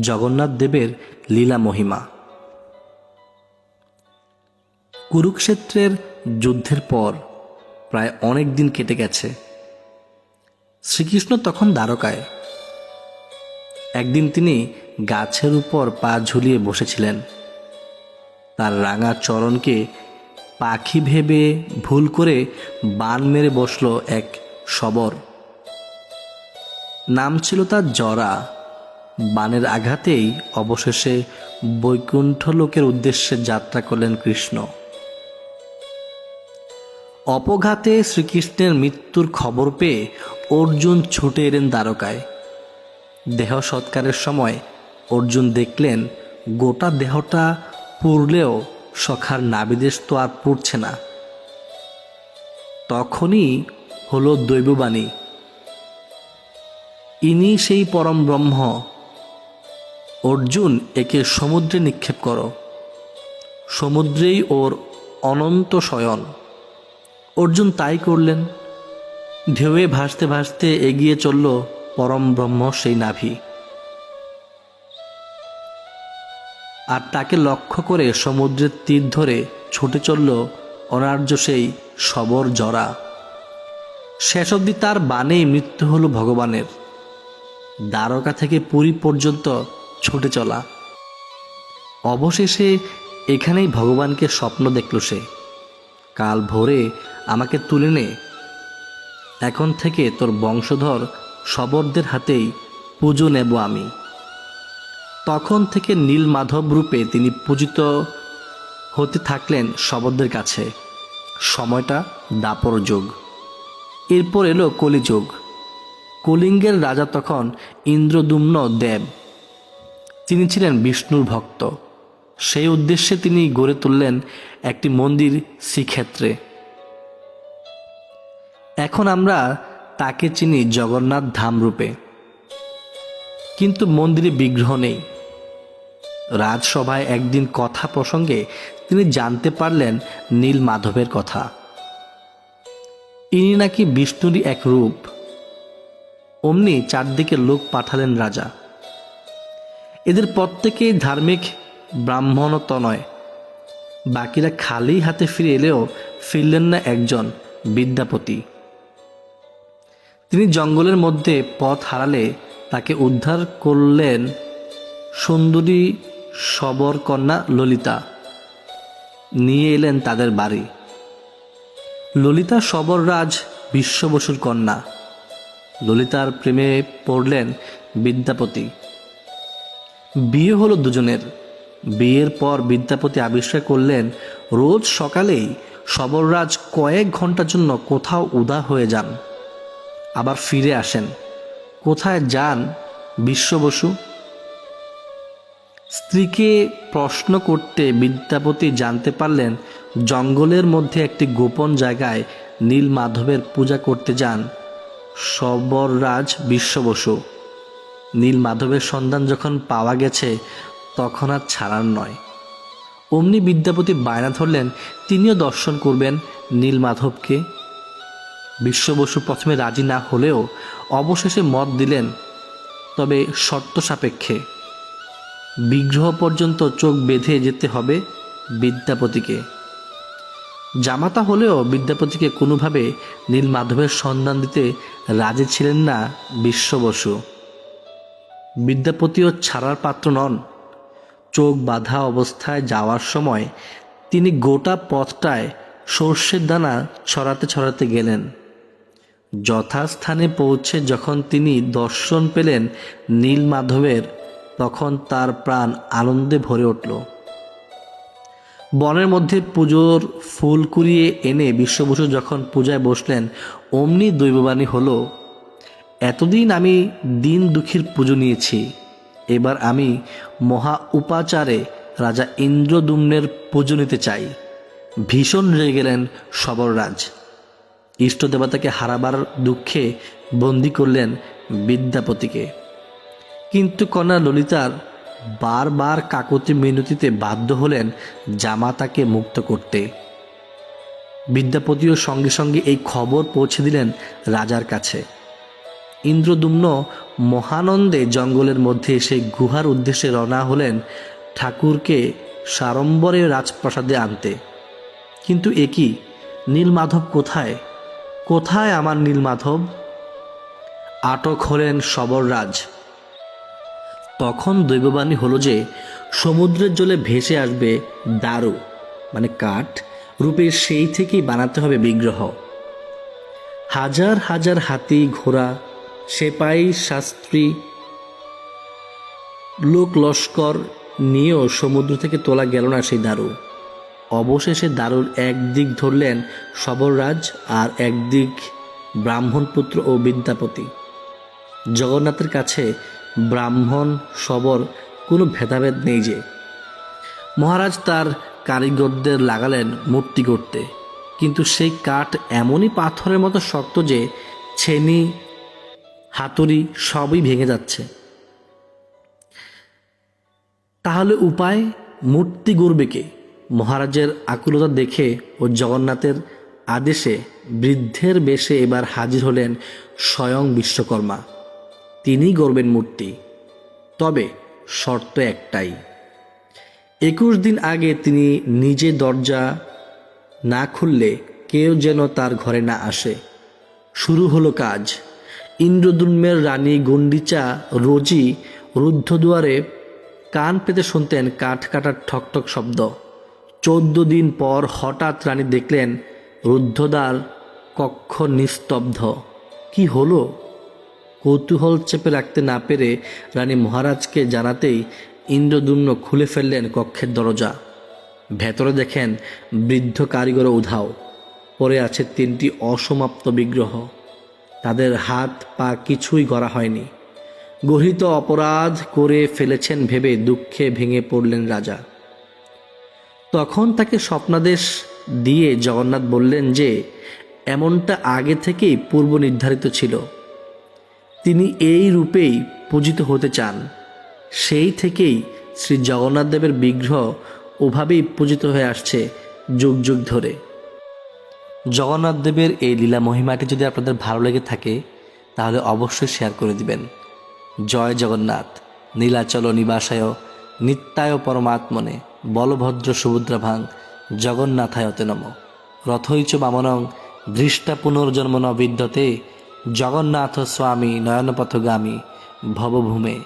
জগন্নাথ দেবের লীলা মহিমা। কুরুক্ষেত্রের যুদ্ধের পর প্রায় অনেক দিন কেটে গেছে। শ্রীকৃষ্ণ তখন দ্বারকায়। একদিন তিনি গাছের উপর পা ঝুলিয়ে বসেছিলেন। তার রাঙা চরণকে পাখি ভেবে ভুল করে বান মেরে বসল এক শবর। নাম ছিল তার জরা। বানের আঘাতেই অবশেষে বৈকুণ্ঠ লোকের উদ্দেশ্যে যাত্রা করলেন কৃষ্ণ। অপঘাতে শ্রীকৃষ্ণের মৃত্যুর খবর পেয়ে অর্জুন ছুটে এলেন দ্বারকায়। দেহ সৎকারের সময় অর্জুন দেখলেন গোটা দেহটা পুড়লেও সখার নাভিদেশ তো আর পুড়ছে না। তখনই হলো দৈববাণী, ইনি সেই পরম ব্রহ্ম। অর্জুন একে সমুদ্রে নিক্ষেপ করো, সমুদ্রেই ওর অনন্ত শয়ন। অর্জুন তাই করলেন। ঢেউয়ে ভাসতে ভাসতে এগিয়ে চলল পরম ব্রহ্ম সেই নাভি। আর তাকে লক্ষ্য করে সমুদ্রের তীর ধরে ছুটে চলল অনার্য সেই শবর জরা। শেষ অবধি তার বাণেই মৃত্যু হলো ভগবানের। দ্বারকা থেকে পুরী পর্যন্ত ছুটে চলা। অবশেষে এখানেই ভগবানকে স্বপ্ন দেখল সে, কাল ভোরে আমাকে তুলে নে, এখন থেকে তোর বংশধর শবরদের হাতেই পুজো নেব আমি। তখন থেকে নীল মাধব রূপে তিনি পূজিত হতে থাকলেন শবরদের কাছে। সময়টা দাপর যুগ। এরপর এলো কলিযুগ। কলিঙ্গের রাজা তখন ইন্দ্রদুম্ন দেব। তিনি ছিলেন বিষ্ণুর ভক্ত। সেই উদ্দেশ্যে তিনি গড়ে তুললেন একটি মন্দির শ্রীক্ষেত্রে। এখন আমরা তাকে চিনি জগন্নাথ ধাম রূপে। কিন্তু মন্দিরে বিগ্রহ নেই। রাজসভায় একদিন কথা প্রসঙ্গে তিনি জানতে পারলেন নীল মাধবের কথা। ইনি নাকি বিষ্ণুরই এক রূপ। অমনি চারদিকে লোক পাঠালেন রাজা। এদের প্রত্যেকেই ধার্মিক ব্রাহ্মণত নয়। বাকিরা খালি হাতে ফিরে এলেও ফিরলেন না একজন বিদ্যাপতি। তিনি জঙ্গলের মধ্যে পথ হারালে তাকে উদ্ধার করলেন সুন্দরী শবর কন্যা ললিতা। নিয়ে এলেন তাদের বাড়ি। ললিতা শবররাজ বিশ্ব বসুর কন্যা। ললিতার প্রেমে পড়লেন বিদ্যাপতি। বিয়ে হলো দুজনের। বিয়ের পর বিদ্যাপতি আবিষ্কার করলেন রোজ সকালেই শবররাজ কয়েক ঘন্টার জন্য কোথাও উদা হয়ে যান, আবার ফিরে আসেন। কোথায় যান বিশ্ব বসু? স্ত্রীকে প্রশ্ন করতে বিদ্যাপতি জানতে পারলেন জঙ্গলের মধ্যে একটি গোপন জায়গায় নীল মাধবের পূজা করতে যান শবররাজ বিশ্ব বসু। নীল মাধবের সন্ধান যখন পাওয়া গেছে তখন আর ছাড়ার নয়। অমনি বিদ্যাপতি বায়না ধরলেন তিনিও দর্শন করবেন নীল মাধবকে। বিশ্ব বসু প্রথমে রাজি না হলেও অবশেষে মত দিলেন, তবে শর্ত সাপেক্ষে। বিগ্রহ পর্যন্ত চোখ বেঁধে যেতে হবে বিদ্যাপতিকে। জামাতা হলেও বিদ্যাপতিকে কোনোভাবে নীল মাধবের সন্ধান দিতে রাজি ছিলেন না বিশ্ব বসু। বিদ্যাপতিও ছাড়ার পাত্র নন। চোখ বাঁধা অবস্থায় যাওয়ার সময় তিনি গোটা পথটায় সর্ষের দানা ছড়াতে ছড়াতে গেলেন। যথাস্থানে পৌঁছে যখন তিনি দর্শন পেলেন নীল মাধবের, তখন তার প্রাণ আনন্দে ভরে উঠল। বনের মধ্যে পুজোর ফুল কুড়িয়ে এনে বিশ্ব বসু যখন পূজায় বসলেন, অমনি দৈববাণী হলো, এতদিন আমি দিন দুঃখীর পুজো নিয়েছি, এবার আমি মহা উপাচারে রাজা ইন্দ্রদুম্নের পুজো নিতে চাই। ভীষণ রেগে গেলেন শবররাজ। ইষ্ট দেবতাকে হারাবার দুঃখে বন্দী করলেন বিদ্যাপতিকে। কিন্তু কন্যা ললিতার বারবার কাকতি মিনতিতে বাধ্য হলেন জামাতাকে মুক্ত করতে। বিদ্যাপতিও সঙ্গে সঙ্গে এই খবর পৌঁছে দিলেন রাজার কাছে। ইন্দ্রদুম্ন মহানন্দে জঙ্গলের মধ্যে সেই গুহার উদ্দেশ্যে রওনা হলেন ঠাকুরকে সাড়ম্বরে রাজপ্রাসাদে আনতে। কিন্তু একই নীলমাধব কোথায়? কোথায় আমার নীলমাধব? আটক হলেন শবররাজ। তখন দৈববাণী হলো যে সমুদ্রের জলে ভেসে আসবে দারু মানে কাঠ রূপে, সেই থেকেই বানাতে হবে বিগ্রহ। হাজার হাজার হাতি ঘোড়া সেপাই শাস্ত্রী লোক লস্কর নিয়েও সমুদ্র থেকে তোলা গেল না সেই দারু। অবশেষে দারুর একদিক ধরলেন শবররাজ আর একদিক ব্রাহ্মণপুত্র ও বিদ্যাপতি। জগন্নাথের কাছে ব্রাহ্মণ শবর কোনো ভেদাভেদ নেই যে। মহারাজ তার কারিগরদের লাগালেন মূর্তি করতে, কিন্তু সেই কাঠ এমনই পাথরের মতো শক্ত যে ছেনি হাতুড়ি সবই ভেঙে যাচ্ছে। তাহলে উপায়? মূর্তি গড়বে কে? মহারাজের আকুলতা দেখে ও জগন্নাথের আদেশে বৃদ্ধের বেশে এবার হাজির হলেন স্বয়ং বিশ্বকর্মা। তিনি গড়বেন মূর্তি, তবে শর্ত একটাই, 21 দিন আগে তিনি নিজে দরজা না খুললে কেউ যেন তার ঘরে না আসে। শুরু হলো কাজ। ইন্দ্রদুম্নের রানী গণ্ডিচা রোজই রুদ্ধদুয়ারে কান পেতে শুনতেন কাঠ কাটার ঠকঠক শব্দ। 14 দিন পর হঠাৎ রানী দেখলেন রুদ্ধদ্বার কক্ষ নিস্তব্ধ। কি হলো? কৌতূহল চেপে রাখতে না পেরে রানী মহারাজকে জানাতেই ইন্দ্রদুম্ন খুলে ফেললেন কক্ষের দরজা। ভেতরে দেখেন বৃদ্ধ কারিগর উধাও পড়ে আছে 3টি অসমাপ্ত বিগ্রহ। তাদের হাত পা কিছুই গড়া হয়নি। গর্হিত অপরাধ করে ফেলেছেন ভেবে দুঃখে ভেঙে পড়লেন রাজা। তখন তাকে স্বপ্নাদেশ দিয়ে জগন্নাথ বললেন যে এমনটা আগে থেকেই পূর্ব নির্ধারিত ছিল। তিনি এই রূপেই পূজিত হতে চান। সেই থেকেই শ্রী জগন্নাথ দেবের বিগ্রহ ওভাবেই পূজিত হয়ে আসছে যুগ যুগ ধরে। জগন্নাথ দেবের এই লীলা মহিমাটি যদি আপনাদের ভালো লেগে থাকে তাহলে অবশ্যই শেয়ার করে দিবেন। জয় জগন্নাথ। নীলাচল নিবাসায় নিত্যায় পরমাত্মনে বলভদ্র সুভদ্রাভাং জগন্নাথায়তে নম। রথৈচ বামনং দৃষ্টা পুনর্জন্ম ন বিদ্যতে জগন্নাথ স্বামী নয়নপথগামী ভবভূমে।